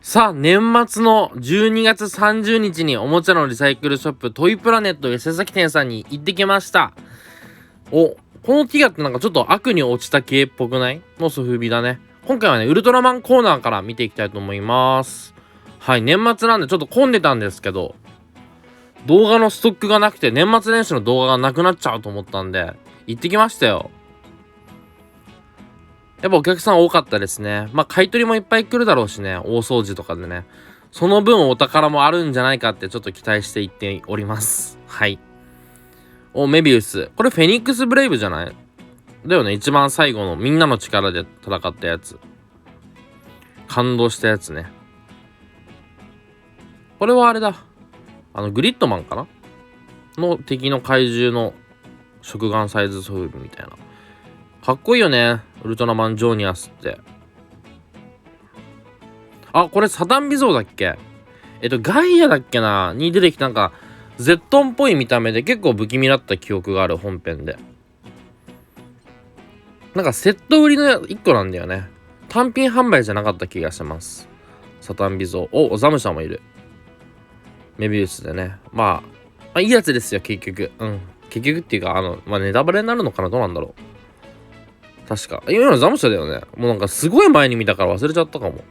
さあ、年末の12月30日におもちゃのリサイクルショップトイプラネット伊勢崎店さんに行ってきました。このティガってなんかちょっと悪に落ちた系っぽくないのソフビだね。今回はね、ウルトラマンコーナーから見ていきたいと思います。はい、年末なんでちょっと混んでたんですけど、動画のストックがなくて年末年始の動画がなくなっちゃうと思ったんで、行ってきましたよ。やっぱお客さん多かったですね。買い取りもいっぱい来るだろうしね、大掃除とかでね。その分お宝もあるんじゃないかってちょっと期待していっております。はい。メビウス。これフェニックスブレイブじゃないだよね。一番最後のみんなの力で戦ったやつ。感動したやつね。これはあれだ。グリッドマンかなの敵の怪獣の食玩サイズソフビみたいな。かっこいいよね。ウルトラマンジョーニアスって。あ、これサタンビゾーだっけ？ガイアだっけなに出てきたなんか、ゼットンっぽい見た目で結構不気味だった記憶がある本編で。なんかセット売りの1個なんだよね。単品販売じゃなかった気がします。サタンビゾー。ザムシャもいる。メビウスでね。いいやつですよ、結局。結局っていうか、ネタバレになるのかな？どうなんだろう。確か。今のザムシャだよね。もうなんかすごい前に見たから忘れちゃったかも。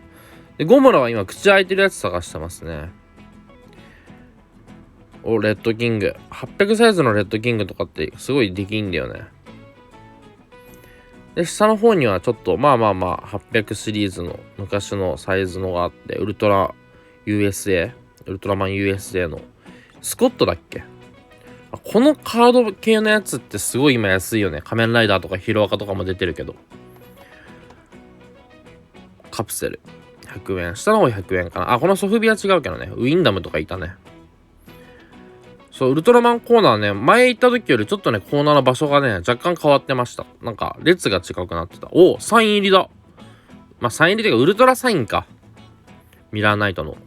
で、ゴムラは今口開いてるやつ探してますね。レッドキング。800サイズのレッドキングとかってすごいできんだよね。で、下の方にはちょっと800シリーズの昔のサイズのがあって、ウルトラ USA、ウルトラマン USA のスコットだっけ？このカード系のやつってすごい今安いよね。仮面ライダーとかヒロアカとかも出てるけど。カプセル。100円。下の方100円かな。このソフビは違うけどね。ウィンダムとかいたね。そう、ウルトラマンコーナーね、前行った時よりちょっとね、コーナーの場所がね、若干変わってました。なんか、列が違くなってた。サイン入りだ。サイン入りというか、ウルトラサインか。ミラーナイトの。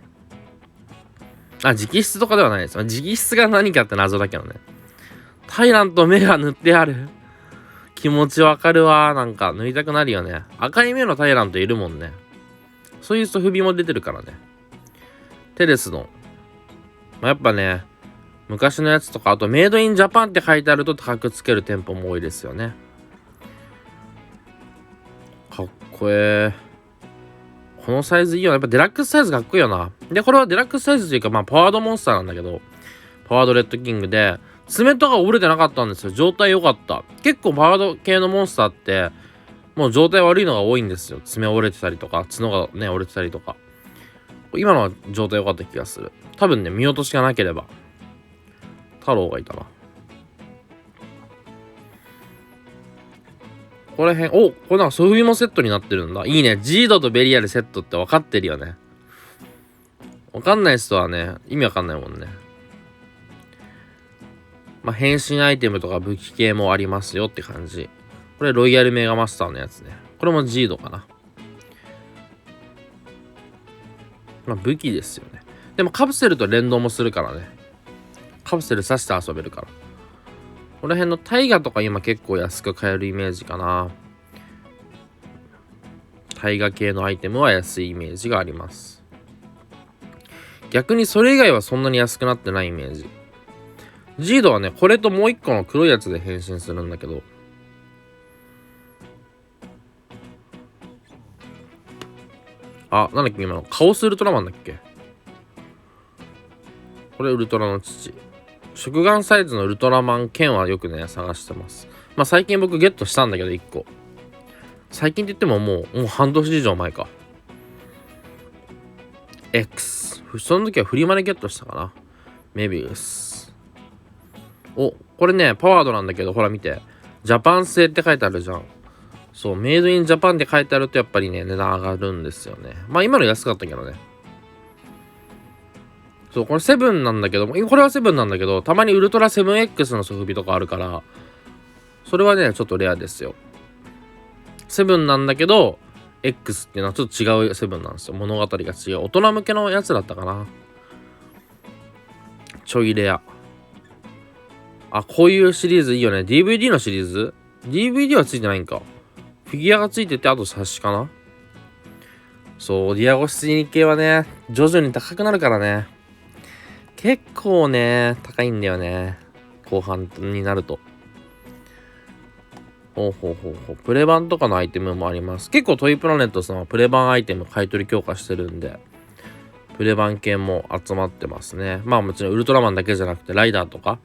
直筆とかではないです。直筆が何かって謎だけどね。タイラント目が塗ってある。気持ちわかるわ。なんか、塗りたくなるよね。赤い目のタイラントいるもんね。そういうソフビも出てるからね。テレスの。やっぱね、昔のやつとか、あとメイドインジャパンって書いてあると高くつける店舗も多いですよね。かっこええ。このサイズいいよ。やっぱデラックスサイズかっこいいよな。で、これはデラックスサイズというか、パワードモンスターなんだけど、パワードレッドキングで、爪とか折れてなかったんですよ。状態良かった。結構パワード系のモンスターって、もう状態悪いのが多いんですよ。爪折れてたりとか、角がね、折れてたりとか。今のは状態良かった気がする。多分ね、見落としがなければ。太郎がいたな。これこれなんかソフビもセットになってるんだ。いいね。ジードとベリアルセットって分かってるよね。分かんない人はね、意味分かんないもんね。変身アイテムとか武器系もありますよって感じ。これロイヤルメガマスターのやつね。これもジードかな。武器ですよね。でもカプセルと連動もするからね。カプセル挿して遊べるから。この辺のタイガとか今結構安く買えるイメージかな。タイガ系のアイテムは安いイメージがあります。逆にそれ以外はそんなに安くなってないイメージ。ジードはね、これともう一個の黒いやつで変身するんだけど。なんだっけ今の。カオスウルトラマンだっけ？これウルトラの父。食玩サイズのウルトラマン剣はよくね、探してます。最近僕ゲットしたんだけど、1個。最近って言ってももう半年以上前か。X。その時はフリマでゲットしたかな。メビウス。これね、パワードなんだけど、ほら見て。ジャパン製って書いてあるじゃん。そう、メイドインジャパンって書いてあるとやっぱりね、値段上がるんですよね。今の安かったけどね。そう、これセブンなんだけども、これはセブンなんだけど、たまにウルトラ 7X のソフビとかあるから、それはね、ちょっとレアですよ。セブンなんだけど、X っていうのはちょっと違うセブンなんですよ。物語が違う。大人向けのやつだったかな。ちょいレア。こういうシリーズいいよね。DVD のシリーズ？ DVD はついてないんか。フィギュアがついてて、あと冊子かな。そう、ディアゴスティーニ系はね、徐々に高くなるからね。結構ね、高いんだよね。後半になると。ほうほうほうほう。プレ版とかのアイテムもあります。結構トイプラネットさんはプレ版アイテム買い取り強化してるんで、プレ版系も集まってますね。まあもちろんウルトラマンだけじゃなくて、ライダーとか、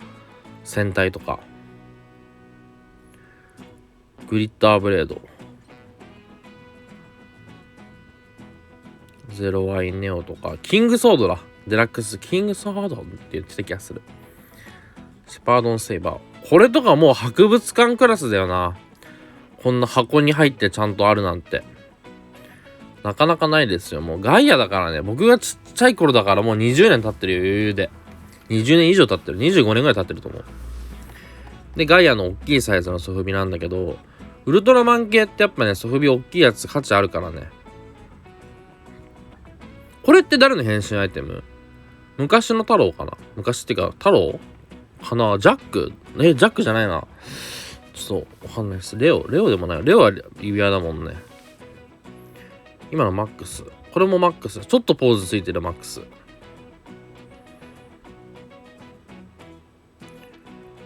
戦隊とか、グリッターブレード、ゼロワインネオとか、キングソードだ。デラックスキングソードって言ってた気がする。シェパードンセイバー。これとかもう博物館クラスだよな。こんな箱に入ってちゃんとあるなんて。なかなかないですよ。もうガイアだからね。僕がちっちゃい頃だからもう20年経ってるよ、余裕で。20年以上経ってる。25年ぐらい経ってると思う。で、ガイアの大きいサイズのソフビなんだけど、ウルトラマン系ってやっぱね、ソフビ大きいやつ価値あるからね。これって誰の変身アイテム？昔の太郎かな？昔ってか、太郎かな？ジャック？ジャックじゃないな。ちょっとわかんないです。レオでもない。レオは指輪だもんね。今のマックス。これもマックス。ちょっとポーズついてるマックス。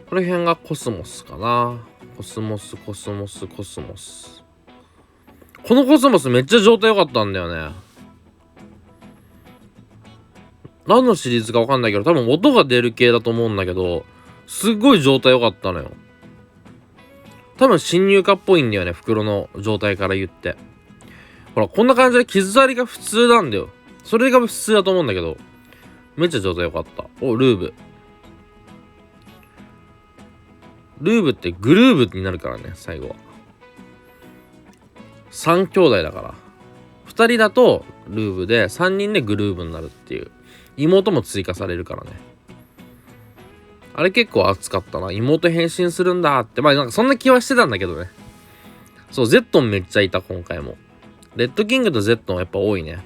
この辺がコスモスかな。コスモス。このコスモスめっちゃ状態良かったんだよね。何のシリーズかわかんないけど、多分音が出る系だと思うんだけど、すっごい状態良かったのよ。多分侵入化っぽいんだよね、袋の状態から言って。ほら、こんな感じで傷ありが普通なんだよ。それが普通だと思うんだけど、めっちゃ状態良かった。お、ルーブってグルーブになるからね、最後は。3兄弟だから。2人だとルーブで、3人でグルーブになるっていう。妹も追加されるからね。あれ結構熱かったな。妹変身するんだって。まあなんかそんな気はしてたんだけどね。そう、ゼットンめっちゃいた、今回も。レッドキングとゼットンはやっぱ多いね。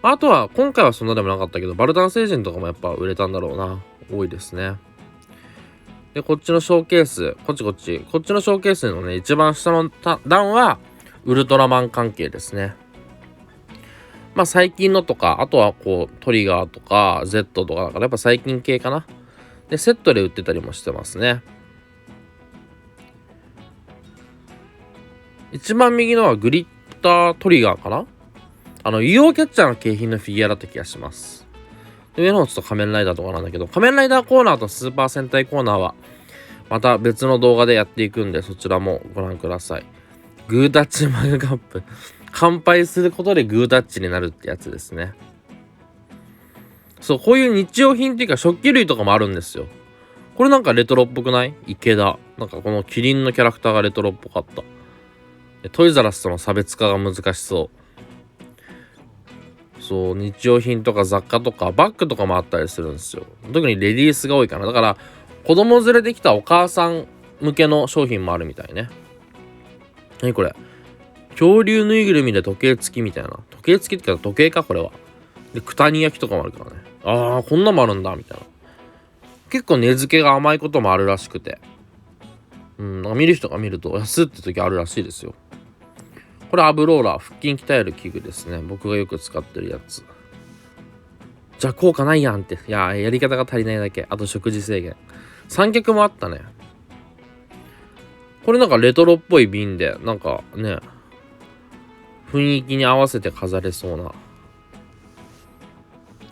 あとは、今回はそんなでもなかったけど、バルタン星人とかもやっぱ売れたんだろうな。多いですね。で、こっちのショーケース、こっちのショーケースのね、一番下の段は、ウルトラマン関係ですね。まあ最近のとか、あとはこう、トリガーとか、Z とかだからやっぱ最近系かな。で、セットで売ってたりもしてますね。一番右のはグリッタートリガーかな。UO キャッチャーの景品のフィギュアだった気がします。で、上の方ちょっと仮面ライダーとかなんだけど、仮面ライダーコーナーとスーパー戦隊コーナーは、また別の動画でやっていくんで、そちらもご覧ください。グータッチマグカップ。乾杯することでグータッチになるってやつですね。そう、こういう日用品っていうか食器類とかもあるんですよ。これなんかレトロっぽくない？池田。なんかこのキリンのキャラクターがレトロっぽかった。トイザラスとの差別化が難しそう。そう、日用品とか雑貨とかバッグとかもあったりするんですよ。特にレディースが多いかな。だから子供連れできたお母さん向けの商品もあるみたいね。何これ？恐竜ぬいぐるみで時計付きみたいな。時計付きってか時計かこれは。で、九谷焼きとかもあるからね。あー、こんなもあるんだみたいな。結構値付けが甘いこともあるらしくて。なんか見る人が見ると安って時あるらしいですよ。これアブローラー、腹筋鍛える器具ですね。僕がよく使ってるやつ。じゃあ効果ないやんって。いや、やり方が足りないだけ。あと食事制限。三脚もあったね。これなんかレトロっぽい瓶で、なんかね、雰囲気に合わせて飾れそうな。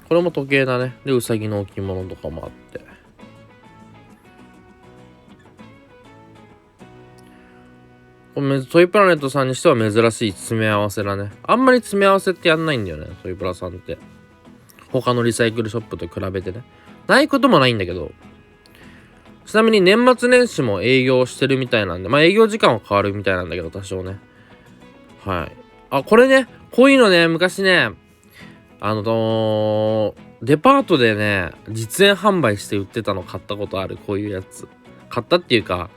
これも時計だね。で、うさぎの置物とかもあって。これトイプラネットさんにしては珍しい詰め合わせだね。あんまり詰め合わせってやんないんだよね、トイプラさんって。他のリサイクルショップと比べてね。ないこともないんだけど。ちなみに年末年始も営業してるみたいなんで、まあ営業時間は変わるみたいなんだけど、多少ね。はい。あ、これね、こういうのね、昔ね、デパートでね、実演販売して売ってたの買ったことある、こういうやつ。買ったっていうか、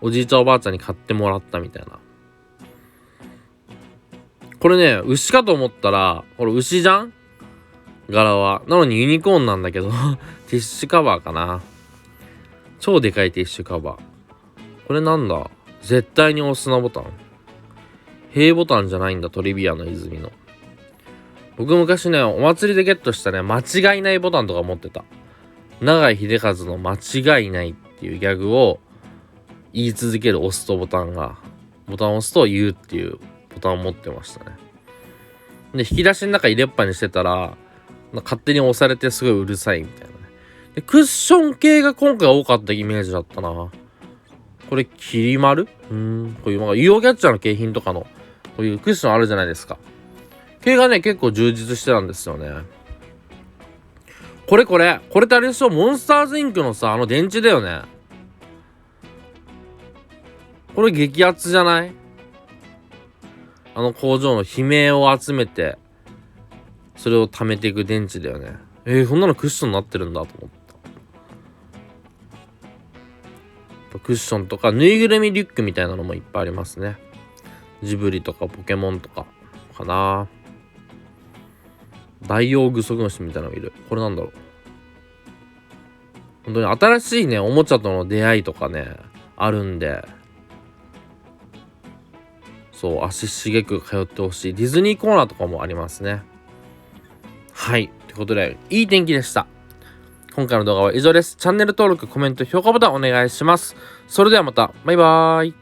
おじいちゃんおばあちゃんに買ってもらったみたいな。これね、牛かと思ったら、これ牛じゃん？柄は。なのにユニコーンなんだけど、ティッシュカバーかな。超でかいティッシュカバー。これなんだ？絶対に押すなボタン。平ボタンじゃないんだ、トリビアの泉の。僕昔ね、お祭りでゲットしたね、間違いないボタンとか持ってた。永井秀和の間違いないっていうギャグを言い続けるボタンを押すと言うっていうボタンを持ってましたね。で、引き出しの中入れっぱにしてたら、勝手に押されてすごいうるさいみたいなね。で、クッション系が今回多かったイメージだったな。これ、きり丸？こういう、UFO キャッチャーの景品とかの、こういうクッションあるじゃないですか。系がね、結構充実してたんですよね。これってあれでしょ、モンスターズインクのさ、電池だよね。これ激アツじゃない？工場の悲鳴を集めて、それを貯めていく電池だよね。こんなのクッションになってるんだと思った。クッションとか、ぬいぐるみリュックみたいなのもいっぱいありますね。ジブリとかポケモンとか、かな。ダイオウグソクムシみたいなのがいる。これなんだろう。本当に新しいね、おもちゃとの出会いとかね、あるんで、そう、足しげく通ってほしい。ディズニーコーナーとかもありますね。はい。ということで、いい天気でした。今回の動画は以上です。チャンネル登録、コメント、評価ボタンお願いします。それではまた。バイバーイ。